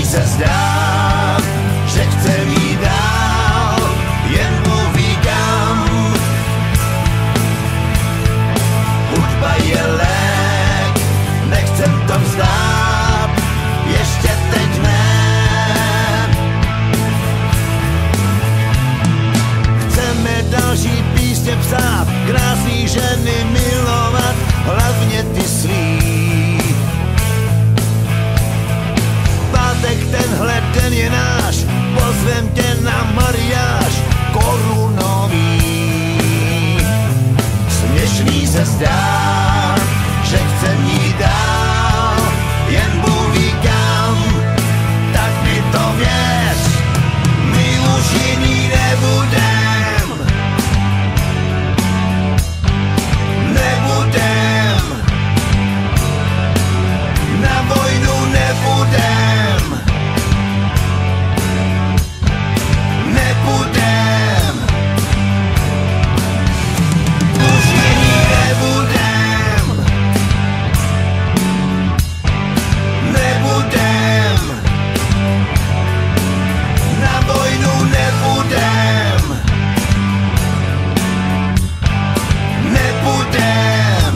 se zdá, že chcem jít dál, jen mluví kam. Hudba je lék, nechcem to vzdát, ještě teď ne. Chceme další písně psát, krásný ženy milovat, hlavně ty svý. Pátek tenhle den je náš, pozvem tě na mariáž korunový. Směšný se zdá, že chcem jít dál, jen Bůh ví kam, tak mi to věř, my už jiný nebudem. Nebudem, na vojnu nebudem. Nebudem, už jiný nebudem. Nebudem, na vojnu nebudem. Nebudem.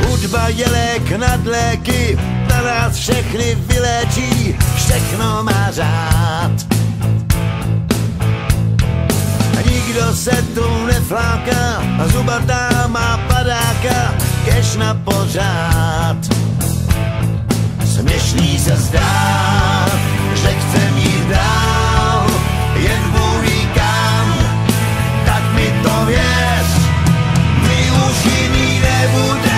Hudba je lék nad léky, na nás všechny vyléčí, všechno má řád. Nikdo se tu nefláká, zubatá má padáka, kež na pořád. Směšný se zdá, že chcem jít dál, jen Bůh ví kam, tak mi to věř, my už jiný nebudem.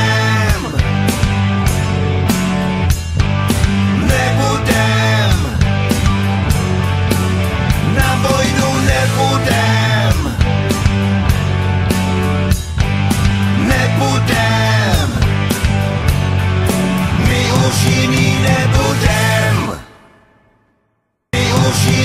Nebudem, na vojnu nebudem. Nebudem, my už jiný nebudem. My už jiný